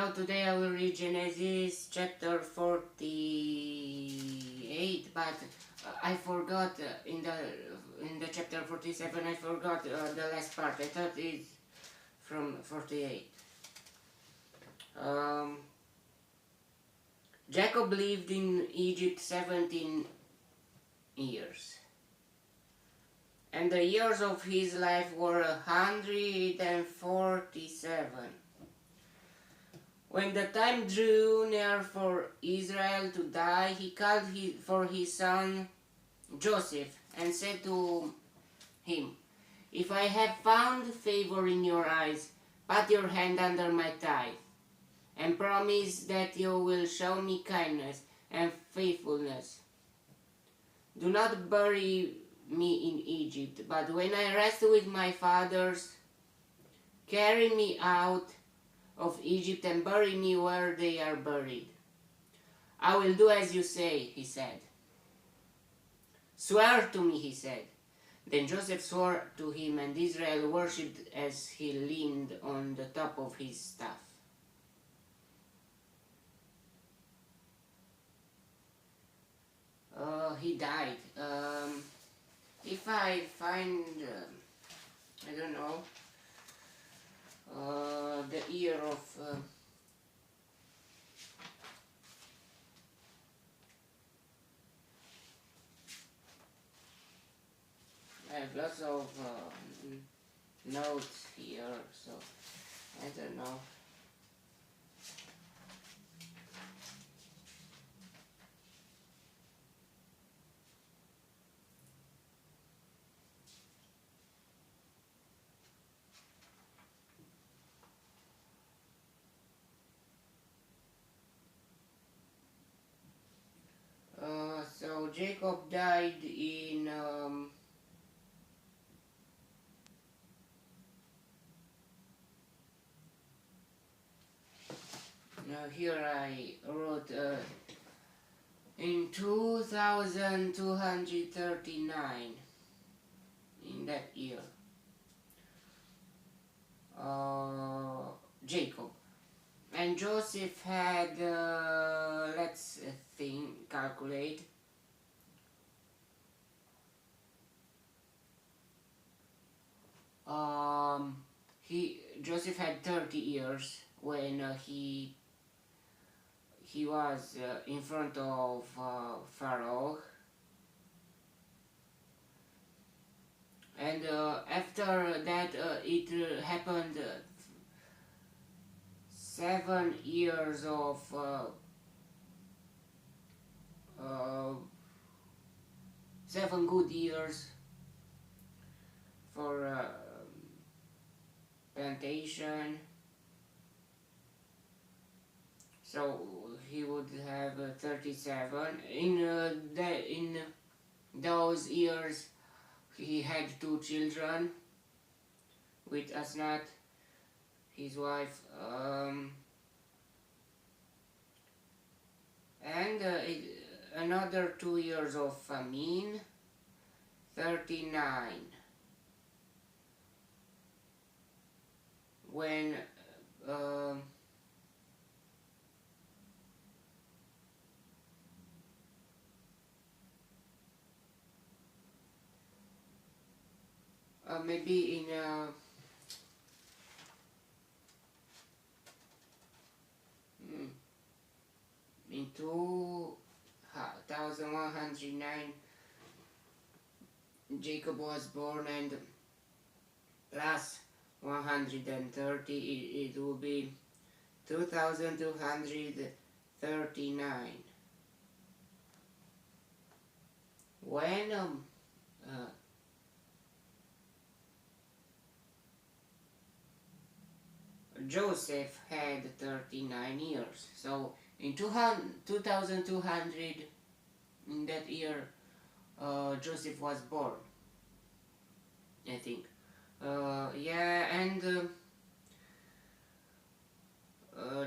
Now today I will read Genesis chapter 48, but I forgot in the chapter 47 I forgot the last part. I thought it's from 48. Jacob lived in Egypt 17 years, and the years of his life were 147. When the time drew near for Israel to die, he called for his son Joseph and said to him, "If I have found favor in your eyes, put your hand under my thigh, and promise that you will show me kindness and faithfulness. Do not bury me in Egypt, but when I rest with my fathers, carry me out of Egypt and bury me where they are buried." "I will do as you say," he said. "Swear to me," he said. Then Joseph swore to him, and Israel worshipped as he leaned on the top of his staff. He died. If I find, I don't know, the year of I have lots of notes here, so I don't know. So Jacob died in here I wrote in 2239, in that year. Jacob. And Joseph had, let's calculate. Joseph had 30 years when he was in front of Pharaoh, and after that it happened 7 years of 7 good years for plantation. So he would have 37. In those years he had 2 children with Asnat, his wife, and another 2 years of famine, 39, when maybe in 2109 Jacob was born, and plus 130 it will be 2239. When Joseph had 39 years. So in 2200, in that year, Joseph was born, I think. Yeah, and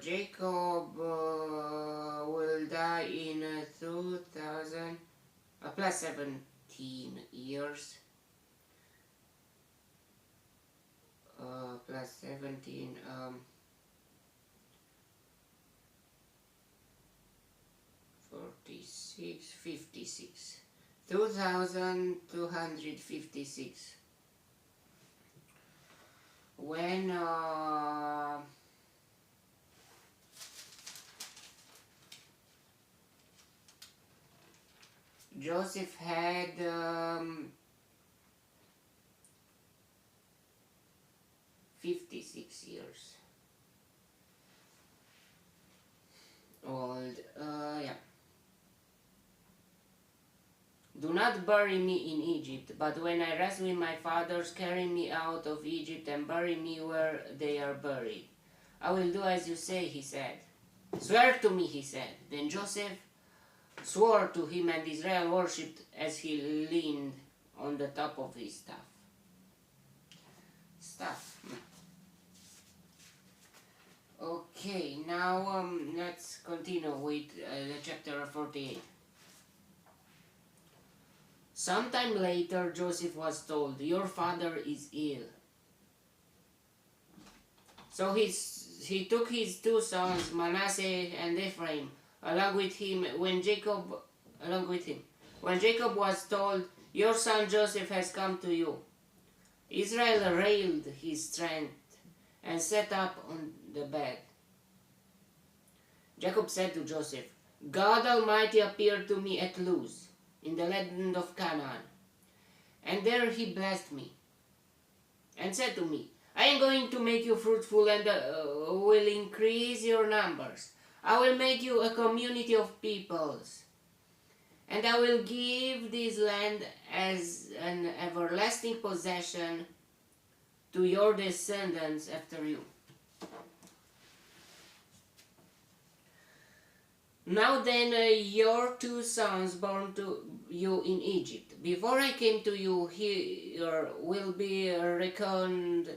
Jacob will die in 2000 plus 17 years. Plus 17, 256. 2256. When Joseph had 56 years old. Yeah. Do not bury me in Egypt, but when I rest with my fathers, carry me out of Egypt and bury me where they are buried. I will do as you say, he said. Swear to me, he said. Then Joseph swore to him, and Israel worshipped as he leaned on the top of his staff. Okay, now let's continue with chapter 48. Sometime later, Joseph was told, "Your father is ill." So he took his two sons, Manasseh and Ephraim, along with him. When Jacob was told, "Your son Joseph has come to you," Israel railed his strength and sat up on the bed. Jacob said to Joseph, "God Almighty appeared to me at Luz, in the land of Canaan, and there he blessed me and said to me, I am going to make you fruitful and will increase your numbers. I will make you a community of peoples, and I will give this land as an everlasting possession to your descendants after you." Now then, your two sons born to you in Egypt, before I came to you here, will be reckoned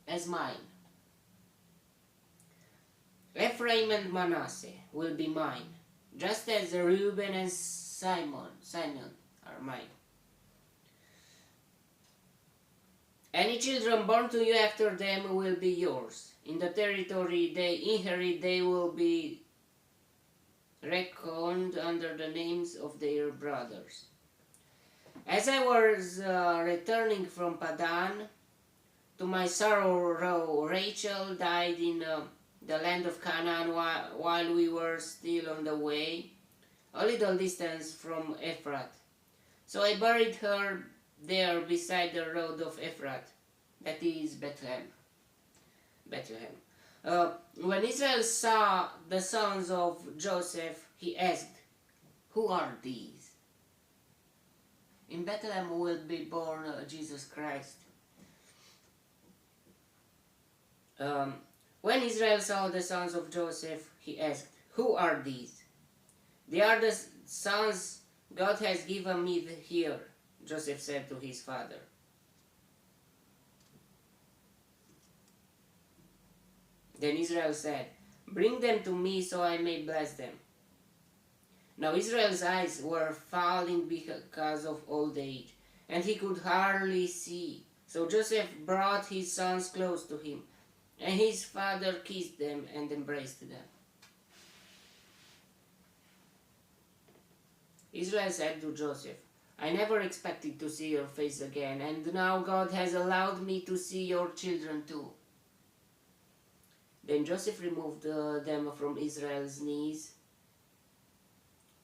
as mine. Ephraim and Manasseh will be mine, just as Reuben and Simon are mine. Any children born to you after them will be yours. In the territory they inherit, they will be reckoned under the names of their brothers. As I was returning from Padan, to my sorrow, Rachel died in the land of Canaan while we were still on the way, a little distance from Ephraim. So I buried her there beside the road of Ephraim, that is Bethlehem. When Israel saw the sons of Joseph, he asked, "Who are these?" In Bethlehem will be born Jesus Christ. When Israel saw the sons of Joseph, he asked, "Who are these?" "They are the sons God has given me here," Joseph said to his father. Then Israel said, "Bring them to me so I may bless them." Now Israel's eyes were failing because of old age, and he could hardly see. So Joseph brought his sons close to him, and his father kissed them and embraced them. Israel said to Joseph, "I never expected to see your face again, and now God has allowed me to see your children too." Then Joseph removed them from Israel's knees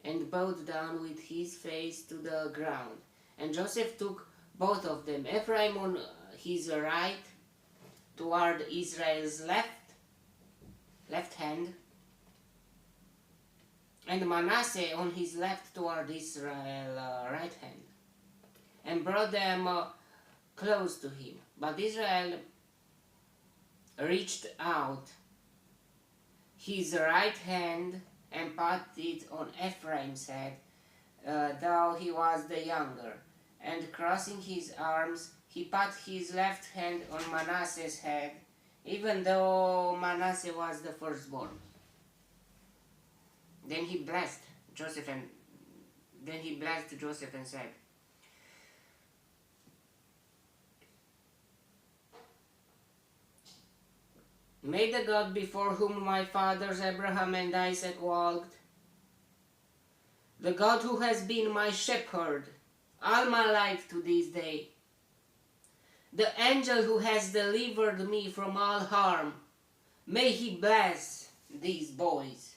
and bowed down with his face to the ground. And Joseph took both of them, Ephraim on his right toward Israel's left hand, and Manasseh on his left toward Israel's right hand, and brought them close to him. But Israel reached out his right hand and put it on Ephraim's head, though he was the younger, and crossing his arms, he put his left hand on Manasseh's head, even though Manasseh was the firstborn. Then he blessed Joseph and said, "May the God before whom my fathers Abraham and Isaac walked the God who has been my shepherd all my life to this day, the angel who has delivered me from all harm, may he bless these boys.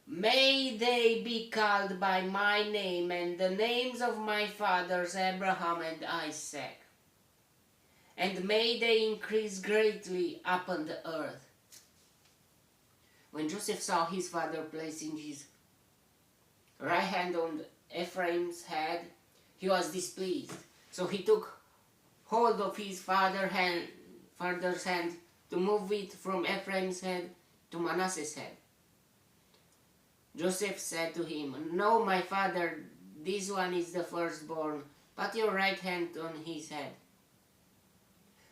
May they be called by my name and the names of my fathers Abraham and Isaac, and may they increase greatly upon the earth. When Joseph saw his father placing his right hand on Ephraim's head, he was displeased. So he took hold of his father's hand to move it from Ephraim's head to Manasseh's head. Joseph said to him, "No, my father, this one is the firstborn. Put your right hand on his head."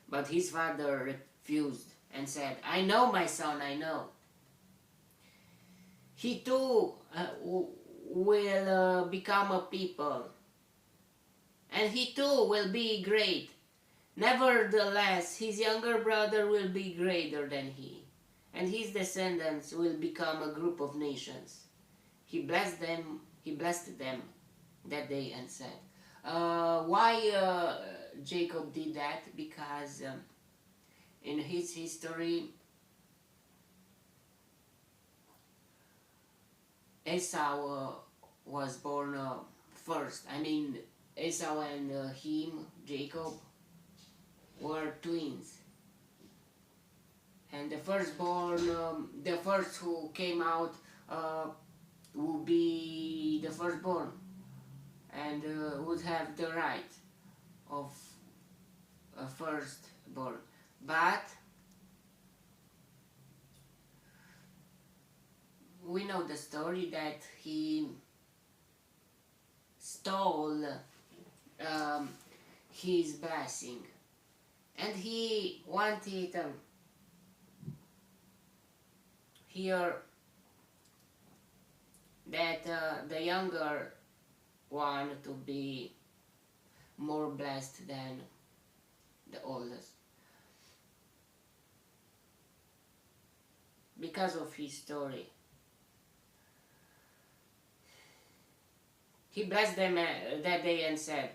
But his father refused and said, "I know, my son, I know. He too will become a people, and he too will be great. Nevertheless, his younger brother will be greater than he, and his descendants will become a group of nations." He blessed them that day and said, why Jacob did that? Because in his history, Esau was born first. I mean, Esau and him, Jacob, were twins. And the firstborn, the first who came out would be the firstborn and would have the right of a firstborn. But we know the story that he stole his blessing, and he wanted here that the younger one to be more blessed than the oldest, because of his story. He blessed them that day and said,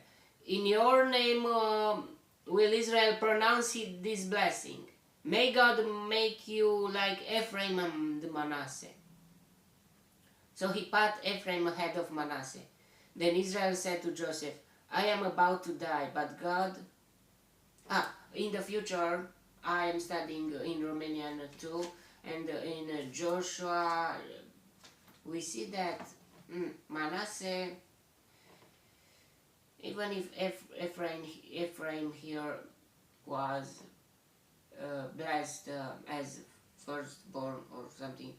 "In your name will Israel pronounce this blessing. May God make you like Ephraim and Manasseh." So he put Ephraim ahead of Manasseh. Then Israel said to Joseph, "I am about to die, but God..." In the future, I am studying in Romanian too, and in Joshua, we see that Manasseh, even if Ephraim here was blessed as firstborn or something,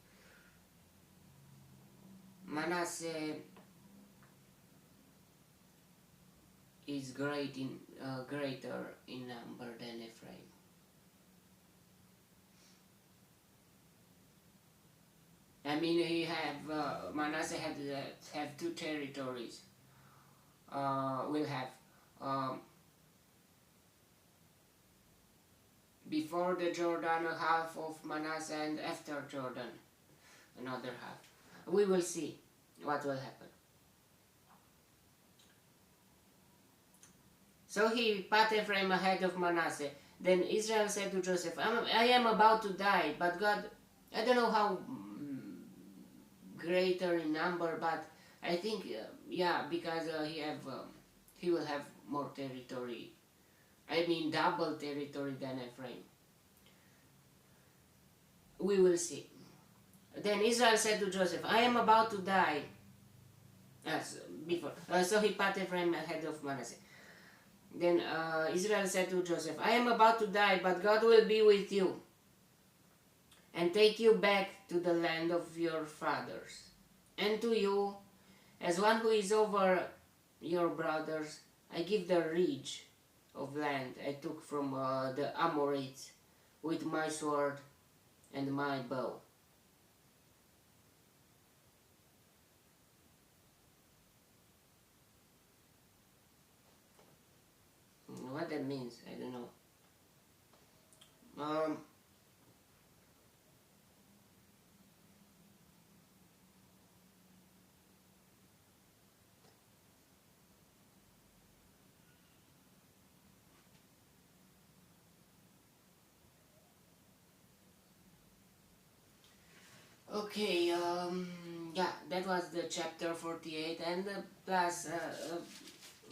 Manasseh is greater in number than Ephraim. I mean, Manasseh have two territories. Will have before the Jordan half of Manasseh, and after Jordan another half. We will see what will happen. So he put Ephraim ahead of Manasseh. Then Israel said to Joseph, "I am about to die, but God..." I don't know how greater in number, but I think because he will have more territory. I mean, double territory than Ephraim. We will see. Then Israel said to Joseph, "I am about to die." So he put Ephraim ahead of Manasseh. Then Israel said to Joseph, "I am about to die, but God will be with you and take you back to the land of your fathers. And to you, as one who is over your brothers, I give the ridge of land I took from the Amorites with my sword and my bow." What that means, I don't know. Okay, yeah, that was the chapter 48, and plus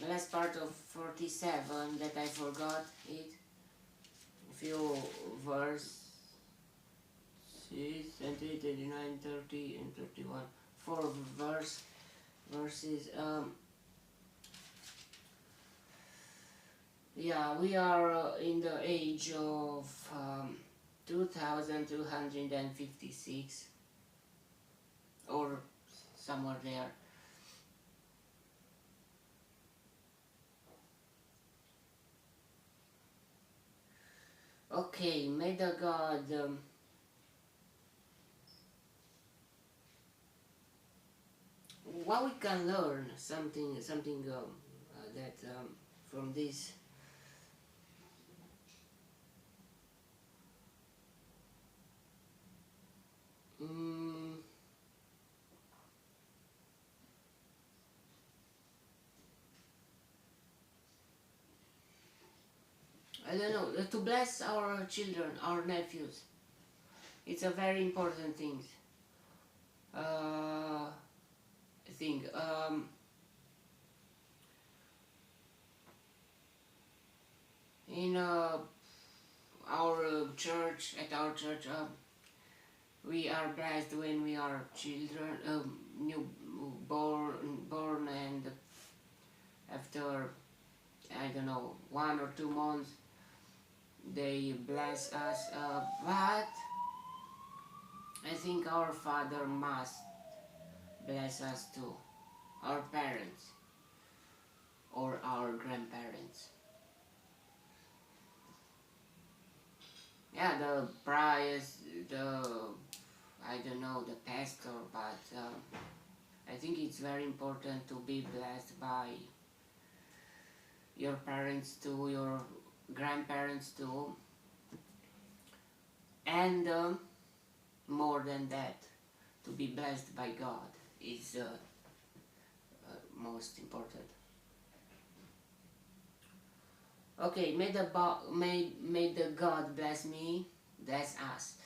last part of 47 that I forgot it. A few verses, 28, 29, 30, and 31. Four verses. Yeah, we are in the age of 2256 or somewhere there. Okay, may the God what we can learn something that from this. Mm, I don't know, to bless our children, our nephews. It's a very important thing. In our church, at our church, we are blessed when we are children, new born, and after, I don't know, 1 or 2 months, they bless us. But I think our Father must bless us too, our parents or our grandparents. Yeah, the priest, the, I don't know, the pastor, but I think it's very important to be blessed by your parents too, your grandparents too, and more than that, to be blessed by God is most important. Okay, may the God bless me, bless us,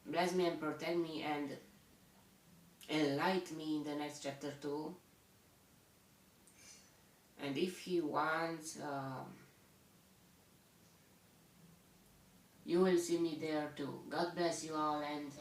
bless me and protect me and enlighten me in the next chapter too. And if He wants, you will see me there too. God bless you all, and